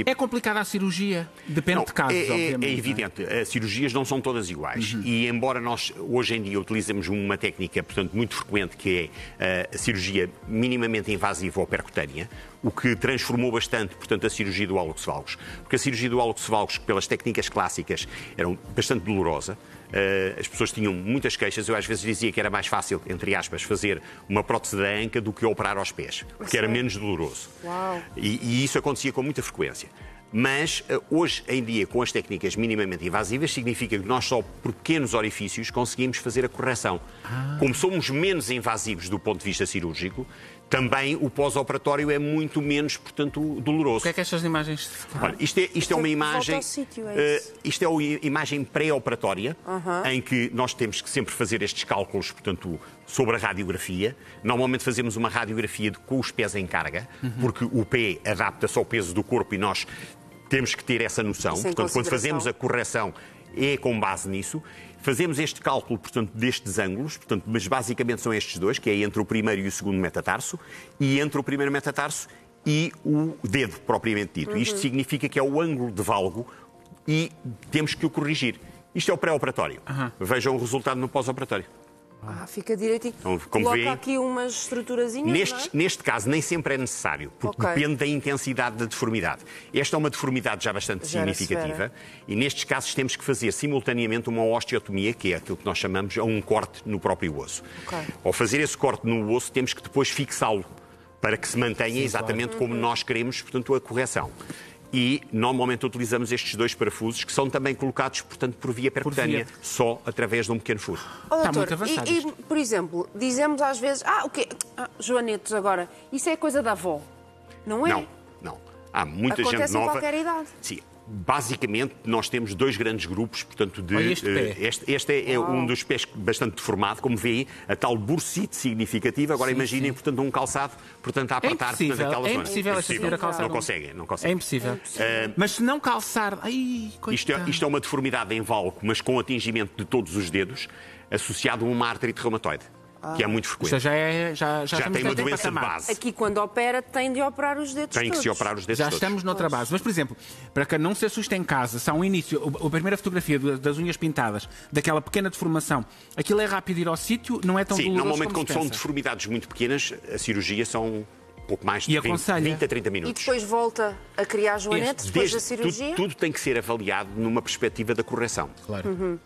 É complicada a cirurgia? Depende de casos, obviamente. É evidente. As cirurgias não são todas iguais. E embora nós, hoje em dia, utilizemos uma técnica, portanto, muito frequente, que é a cirurgia minimamente invasiva ou percutânea, o que transformou bastante, portanto, a cirurgia do hálux valgus. Porque a cirurgia do hálux valgus, pelas técnicas clássicas, era bastante dolorosa. As pessoas tinham muitas queixas. Eu às vezes dizia que era mais fácil, entre aspas, fazer uma prótese da anca do que operar aos pés, porque era menos doloroso. Uau. E isso acontecia com muita frequência. Mas hoje em dia, com as técnicas minimamente invasivas, significa que nós só por pequenos orifícios conseguimos fazer a correção. Como somos menos invasivos do ponto de vista cirúrgico, também o pós-operatório é muito menos, portanto, doloroso. O que é que estas imagens... Olha, isto é uma imagem... Volta ao sítio, é isso. Isto é uma imagem pré-operatória, em que nós temos que sempre fazer estes cálculos, portanto, sobre a radiografia. Normalmente fazemos uma radiografia com os pés em carga, porque o pé adapta-se ao peso do corpo e nós temos que ter essa noção. Portanto, quando fazemos a correção, é com base nisso. Fazemos este cálculo, portanto, destes ângulos, portanto, mas basicamente são estes dois, que é entre o primeiro e o segundo metatarso, e entre o primeiro metatarso e o dedo, propriamente dito. Isto significa que é o ângulo de valgo e temos que o corrigir. Isto é o pré-operatório. Vejam o resultado no pós-operatório. Fica direitinho. Então, como Coloca vêem, aqui umas estruturazinhas, neste caso, nem sempre é necessário, porque depende da intensidade da deformidade. Esta é uma deformidade já bastante significativa e nestes casos temos que fazer simultaneamente uma osteotomia, que é aquilo que nós chamamos de um corte no próprio osso. Ao fazer esse corte no osso, temos que depois fixá-lo para que se mantenha exatamente como nós queremos, portanto, a correção. E normalmente utilizamos estes dois parafusos que são também colocados, portanto, por via percutânea, só através de um pequeno furo. Está muito avançado e, por exemplo, dizemos às vezes, o quê? Joanetes agora, isso é coisa da avó, não é? Não. Há muita Acontece gente nova. Em qualquer idade. Sim. Basicamente, nós temos dois grandes grupos, portanto, de... Olha este pé. Este é um dos pés bastante deformado, como vê, a tal bursite significativa. Agora imaginem, portanto, um calçado, portanto, a apertar portanto, aquela zona. É impossível esta senhora calçar. Não conseguem. É impossível. Mas se não calçar... Ai, isto é uma deformidade em valgo, mas com atingimento de todos os dedos, associado a uma artrite reumatoide. Que é muito frequente. Já tem uma doença de base. Aqui, quando opera, tem de operar os dedos Tem que se operar os dedos Já todos. estamos noutra base. Mas, por exemplo, para que não se assuste em casa, se há um início, a primeira fotografia das unhas pintadas, daquela pequena deformação, aquilo é rápido ir ao sítio, não é tão doloroso normalmente como quando são deformidades muito pequenas, a cirurgia são pouco mais de 20 a 30 minutos. E depois volta a criar joanetes depois da cirurgia? Tudo tem que ser avaliado numa perspectiva da correção. Claro.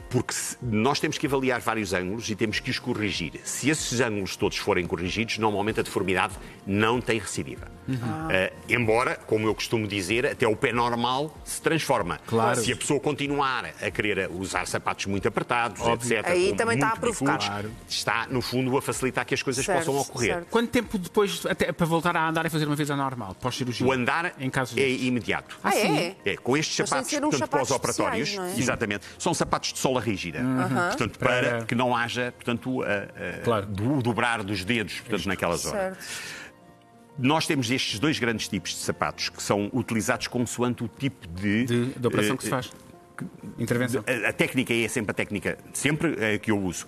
Porque nós temos que avaliar vários ângulos e temos que os corrigir. Se esses ângulos todos forem corrigidos, normalmente a deformidade não tem recidiva. Embora, como eu costumo dizer, até o pé normal se transforma. Claro. Se a pessoa continuar a querer usar sapatos muito apertados, etc. Aí também está a provocar. Está, no fundo, a facilitar que as coisas possam ocorrer. Certo. Quanto tempo depois, até para voltar a andar e fazer uma vida normal, pós-cirurgia? O andar em casos é imediato. sim? Com estes sapatos, portanto, pós-operatórios, exatamente, são sapatos de sola rígida. Portanto, para que não haja, portanto, o dobrar dos dedos, portanto, naquela zona. Certo. Nós temos estes dois grandes tipos de sapatos que são utilizados consoante o tipo de operação que se faz. Intervenção. A técnica é sempre a técnica que eu uso,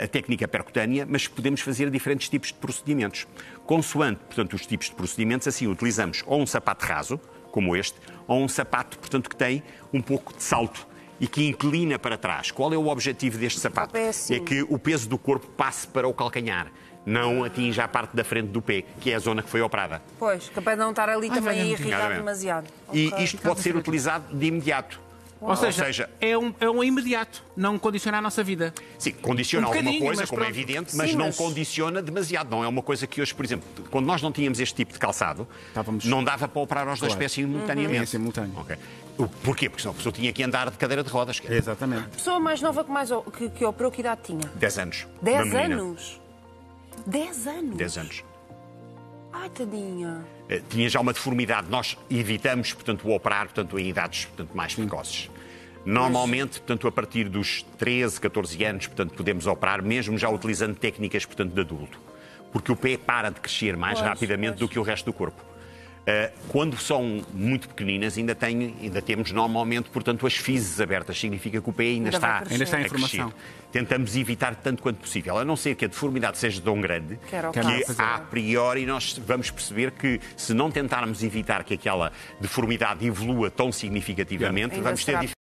a técnica percutânea, mas podemos fazer diferentes tipos de procedimentos. Consoante, portanto, os tipos de procedimentos, assim utilizamos ou um sapato raso, como este, ou um sapato, portanto, que tem um pouco de salto e que inclina para trás. Qual é o objetivo deste sapato? É que o peso do corpo passe para o calcanhar, não atinja a parte da frente do pé, que é a zona que foi operada. Pois, capaz de não estar ali também a irritar demasiado. E isto pode ser utilizado de imediato. Ou seja, é um imediato, não condiciona a nossa vida. Sim, condiciona alguma coisa, como é pronto. evidente, mas não condiciona demasiado. Não é uma coisa que hoje, por exemplo, quando nós não tínhamos este tipo de calçado, não dava para operar aos dois pés simultaneamente. É simultâneo. Porquê? Porque senão a pessoa tinha que andar de cadeira de rodas. Exatamente. A pessoa mais nova que operou, que idade tinha? 10 anos. 10 anos? 10 anos? 10 anos. Ai, tadinha. Tinha já uma deformidade. Nós evitamos, portanto, o operar, portanto, em idades, portanto, mais precoces. Normalmente, portanto, a partir dos 13, 14 anos, portanto, podemos operar, mesmo já utilizando técnicas, portanto, de adulto. Porque o pé para de crescer mais rapidamente do que o resto do corpo. Quando são muito pequeninas, ainda temos normalmente, portanto, as fezes abertas. Significa que o pé ainda está em a formação. crescer. Tentamos evitar tanto quanto possível, a não ser que a deformidade seja tão grande que a priori nós vamos perceber que se não tentarmos evitar que aquela deformidade evolua tão significativamente, vamos ter dificuldade.